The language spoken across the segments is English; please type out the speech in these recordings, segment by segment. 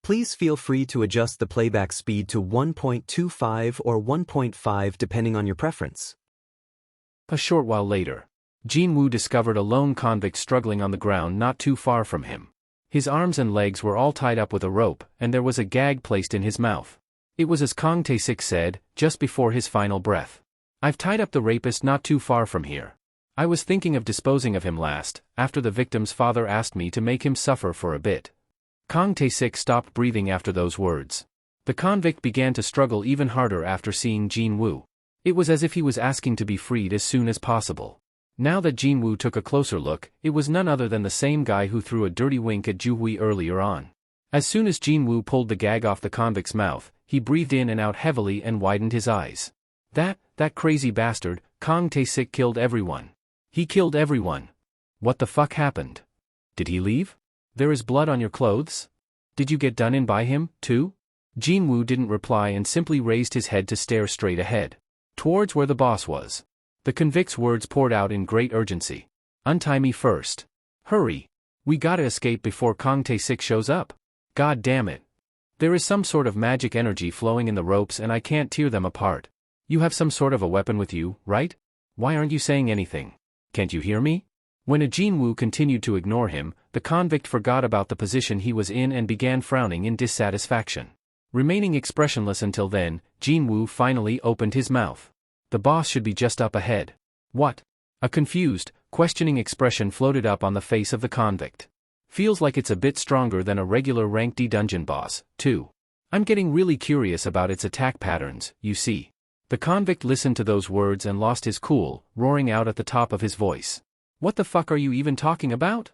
Please feel free to adjust the playback speed to 1.25 or 1.5 depending on your preference. A short while later, Jin-Woo discovered a lone convict struggling on the ground not too far from him. His arms and legs were all tied up with a rope, and there was a gag placed in his mouth. It was as Kang Tae-sik said, just before his final breath. "I've tied up the rapist not too far from here. I was thinking of disposing of him last, after the victim's father asked me to make him suffer for a bit." Kang Tae-sik stopped breathing after those words. The convict began to struggle even harder after seeing Jin-Woo. It was as if he was asking to be freed as soon as possible. Now that Jin-Woo took a closer look, it was none other than the same guy who threw a dirty wink at Ju-hui earlier on. As soon as Jin-Woo pulled the gag off the convict's mouth, he breathed in and out heavily and widened his eyes. That crazy bastard, Kang Tae-sik killed everyone. He killed everyone. What the fuck happened? Did he leave? There is blood on your clothes? Did you get done in by him, too? Jin-Woo didn't reply and simply raised his head to stare straight ahead, towards where the boss was. The convict's words poured out in great urgency. "Untie me first. Hurry. We gotta escape before Kang Tae-sik shows up. God damn it. There is some sort of magic energy flowing in the ropes and I can't tear them apart. You have some sort of a weapon with you, right? Why aren't you saying anything? Can't you hear me?" When Jin-Woo continued to ignore him, the convict forgot about the position he was in and began frowning in dissatisfaction. Remaining expressionless until then, Jin-Woo finally opened his mouth. The boss should be just up ahead. What? A confused, questioning expression floated up on the face of the convict. Feels like it's a bit stronger than a regular rank D dungeon boss, too. I'm getting really curious about its attack patterns, you see. The convict listened to those words and lost his cool, roaring out at the top of his voice. What the fuck are you even talking about?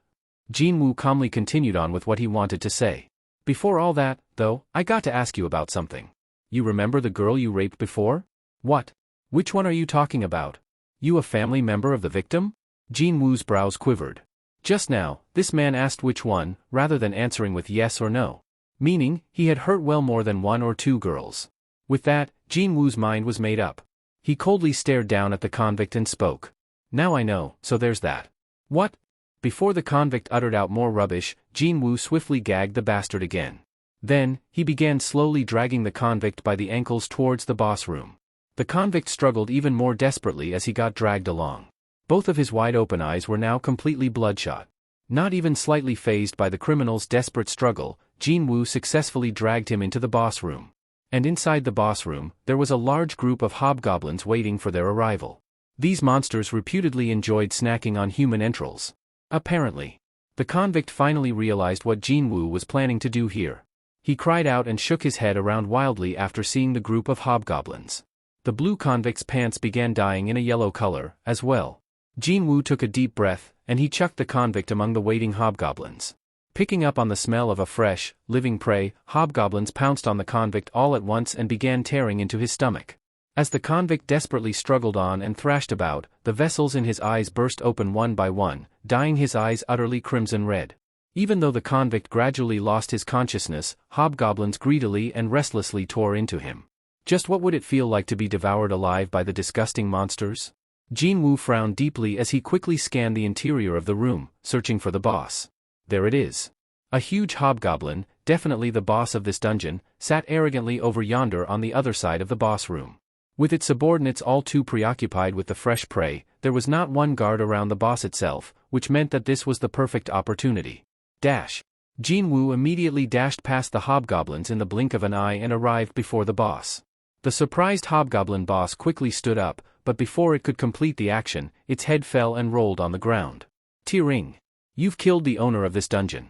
Jin-Woo calmly continued on with what he wanted to say. Before all that, though, I got to ask you about something. You remember the girl you raped before? What? Which one are you talking about? You a family member of the victim? Jin-Woo's brows quivered. Just now, this man asked which one, rather than answering with yes or no. Meaning, he had hurt well more than one or two girls. With that, Jin-Woo's mind was made up. He coldly stared down at the convict and spoke. Now I know, so there's that. What? Before the convict uttered out more rubbish, Jin-Woo swiftly gagged the bastard again. Then, he began slowly dragging the convict by the ankles towards the boss room. The convict struggled even more desperately as he got dragged along. Both of his wide-open eyes were now completely bloodshot. Not even slightly fazed by the criminal's desperate struggle, Jin-Woo successfully dragged him into the boss room. And inside the boss room, there was a large group of hobgoblins waiting for their arrival. These monsters reputedly enjoyed snacking on human entrails. Apparently. The convict finally realized what Jin-Woo was planning to do here. He cried out and shook his head around wildly after seeing the group of hobgoblins. The blue convict's pants began dyeing in a yellow color, as well. Jin-Woo took a deep breath, and he chucked the convict among the waiting hobgoblins. Picking up on the smell of a fresh, living prey, hobgoblins pounced on the convict all at once and began tearing into his stomach. As the convict desperately struggled on and thrashed about, the vessels in his eyes burst open one by one, dyeing his eyes utterly crimson red. Even though the convict gradually lost his consciousness, hobgoblins greedily and restlessly tore into him. Just what would it feel like to be devoured alive by the disgusting monsters? Jin-Woo frowned deeply as he quickly scanned the interior of the room, searching for the boss. There it is. A huge hobgoblin, definitely the boss of this dungeon, sat arrogantly over yonder on the other side of the boss room. With its subordinates all too preoccupied with the fresh prey, there was not one guard around the boss itself, which meant that this was the perfect opportunity. Dash. Jin-Woo immediately dashed past the hobgoblins in the blink of an eye and arrived before the boss. The surprised hobgoblin boss quickly stood up, but before it could complete the action, its head fell and rolled on the ground. Tearing. You've killed the owner of this dungeon.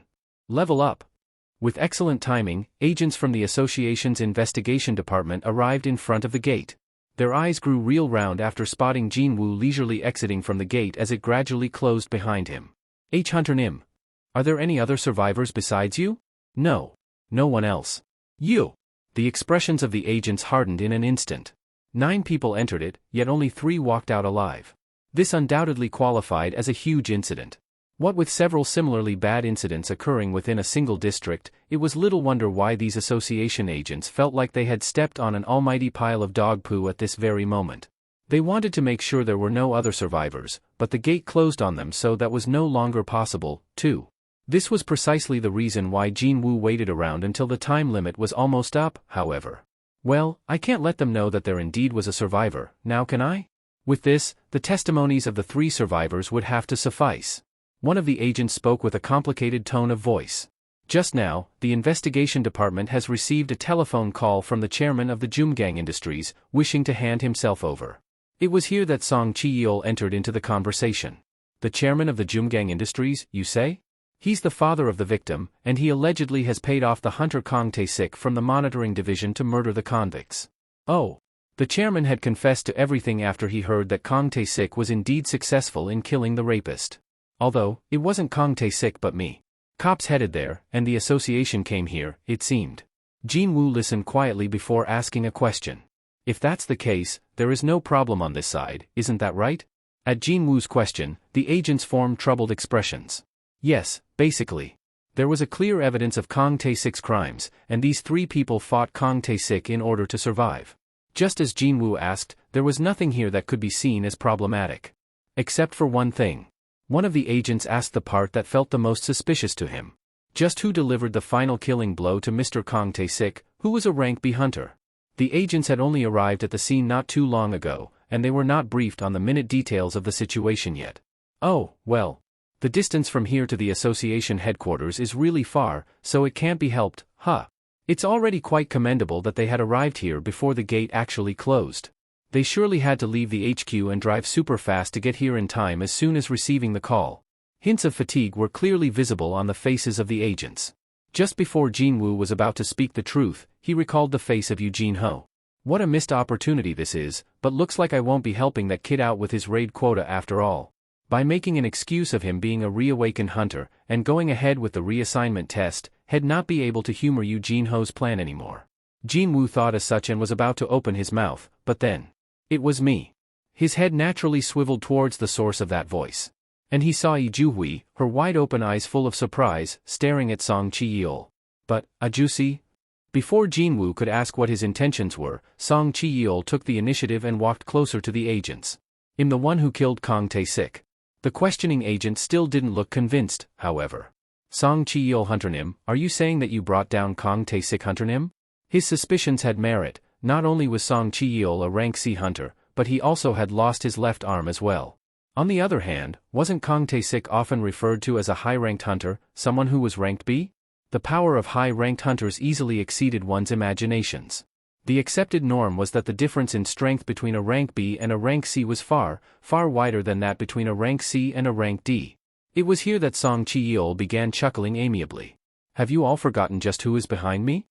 Level up. With excellent timing, agents from the association's investigation department arrived in front of the gate. Their eyes grew real round after spotting Jin-Woo leisurely exiting from the gate as it gradually closed behind him. Hunter Nim. Are there any other survivors besides you? No. No one else. You. The expressions of the agents hardened in an instant. 9 people entered it, yet only 3 walked out alive. This undoubtedly qualified as a huge incident. What with several similarly bad incidents occurring within a single district, it was little wonder why these association agents felt like they had stepped on an almighty pile of dog poo at this very moment. They wanted to make sure there were no other survivors, but the gate closed on them, so that was no longer possible, too. This was precisely the reason why Jin-Woo waited around until the time limit was almost up, however. Well, I can't let them know that there indeed was a survivor, now can I? With this, the testimonies of the 3 survivors would have to suffice. One of the agents spoke with a complicated tone of voice. Just now, the investigation department has received a telephone call from the chairman of the Jumgang Industries, wishing to hand himself over. It was here that Song Chi-yeol entered into the conversation. The chairman of the Jumgang Industries, you say? He's the father of the victim, and he allegedly has paid off the hunter Kang Tae-sik from the monitoring division to murder the convicts. Oh. The chairman had confessed to everything after he heard that Kang Tae-sik was indeed successful in killing the rapist. Although, it wasn't Kang Tae-sik but me. Cops headed there, and the association came here, it seemed. Jin-Woo listened quietly before asking a question. If that's the case, there is no problem on this side, isn't that right? At Jin-Woo's question, the agents formed troubled expressions. Yes, basically. There was a clear evidence of Kang Tae-sik's crimes, and these 3 people fought Kang Tae-sik in order to survive. Just as Jin-Woo asked, there was nothing here that could be seen as problematic. Except for one thing. One of the agents asked the part that felt the most suspicious to him. Just who delivered the final killing blow to Mr. Kang Tae-sik, who was a rank B hunter? The agents had only arrived at the scene not too long ago, and they were not briefed on the minute details of the situation yet. Oh, well. The distance from here to the association headquarters is really far, so it can't be helped, huh? It's already quite commendable that they had arrived here before the gate actually closed. They surely had to leave the HQ and drive super fast to get here in time as soon as receiving the call. Hints of fatigue were clearly visible on the faces of the agents. Just before Jin-Woo was about to speak the truth, he recalled the face of Eugene Ho. What a missed opportunity this is, but looks like I won't be helping that kid out with his raid quota after all. By making an excuse of him being a reawakened hunter, and going ahead with the reassignment test, had not be able to humor Eugene Ho's plan anymore. Jin-Woo thought as such and was about to open his mouth, but then. It was me. His head naturally swiveled towards the source of that voice. And he saw Lee Ju-hui, her wide-open eyes full of surprise, staring at Song Chi-yeol. But, Ajusi? Before Jin-Woo could ask what his intentions were, Song Chi-yeol took the initiative and walked closer to the agents. I'm the one who killed Kang Tae-sik. The questioning agent still didn't look convinced, however. Song Chi-yeol Hunternim, are you saying that you brought down Kang Tae-sik Hunternim? His suspicions had merit. Not only was Song Chi-yeol a rank C hunter, but he also had lost his left arm as well. On the other hand, wasn't Kang Tae-sik often referred to as a high-ranked hunter, someone who was ranked B? The power of high-ranked hunters easily exceeded one's imaginations. The accepted norm was that the difference in strength between a rank B and a rank C was far, far wider than that between a rank C and a rank D. It was here that Song Chi-yeol began chuckling amiably. Have you all forgotten just who is behind me?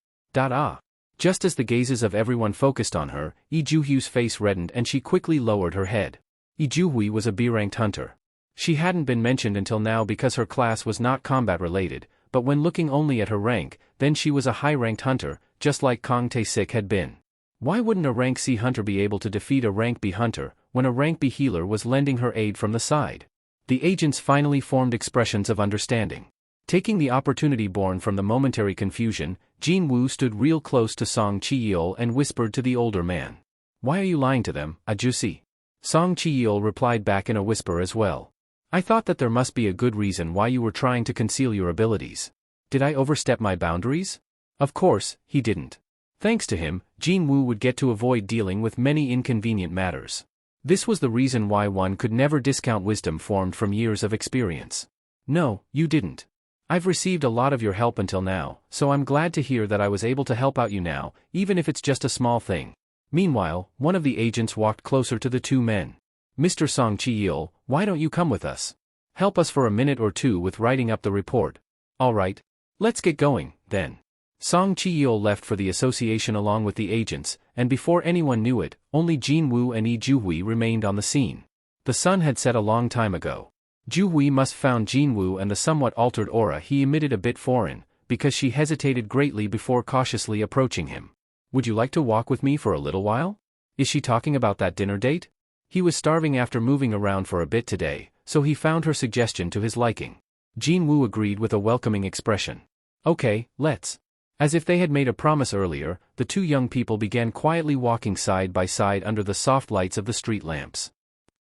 Just as the gazes of everyone focused on her, Lee Ju-hui's face reddened and she quickly lowered her head. Lee Ju-hui was a B-ranked hunter. She hadn't been mentioned until now because her class was not combat-related, but when looking only at her rank, then she was a high-ranked hunter, just like Kang Tae-sik had been. Why wouldn't a rank C hunter be able to defeat a rank B hunter, when a rank B healer was lending her aid from the side? The agents finally formed expressions of understanding. Taking the opportunity born from the momentary confusion, Jin-Woo stood real close to Song Chi-yeol and whispered to the older man. Why are you lying to them, Ajusi? Song Chi-yeol replied back in a whisper as well. I thought that there must be a good reason why you were trying to conceal your abilities. Did I overstep my boundaries? Of course, he didn't. Thanks to him, Jin-Woo would get to avoid dealing with many inconvenient matters. This was the reason why one could never discount wisdom formed from years of experience. No, you didn't. I've received a lot of your help until now, so I'm glad to hear that I was able to help out you now, even if it's just a small thing. Meanwhile, one of the agents walked closer to the 2 men. Mr. Song Chi-yeol, why don't you come with us? Help us for a minute or two with writing up the report. All right. Let's get going, then. Song Chi-yeol left for the association along with the agents, and before anyone knew it, only Jin-Woo and Lee Ju-hui remained on the scene. The sun had set a long time ago. Ju-hui must have found Jin-Woo and the somewhat altered aura he emitted a bit foreign, because she hesitated greatly before cautiously approaching him. Would you like to walk with me for a little while? Is she talking about that dinner date? He was starving after moving around for a bit today, so he found her suggestion to his liking. Jin-Woo agreed with a welcoming expression. Okay, let's. As if they had made a promise earlier, the 2 young people began quietly walking side by side under the soft lights of the street lamps.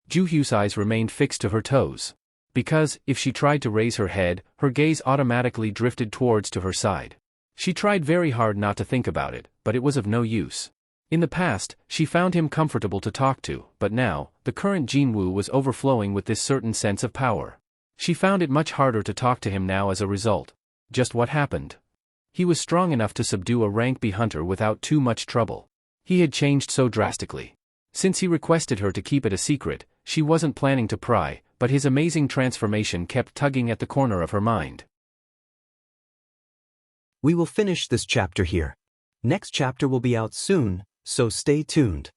Ju-hui's eyes remained fixed to her toes. Because, if she tried to raise her head, her gaze automatically drifted towards to her side. She tried very hard not to think about it, but it was of no use. In the past, she found him comfortable to talk to, but now, the current Jin-Woo was overflowing with this certain sense of power. She found it much harder to talk to him now as a result. Just what happened? He was strong enough to subdue a rank B hunter without too much trouble. He had changed so drastically. Since he requested her to keep it a secret, she wasn't planning to pry, but his amazing transformation kept tugging at the corner of her mind. We will finish this chapter here. Next chapter will be out soon, so stay tuned.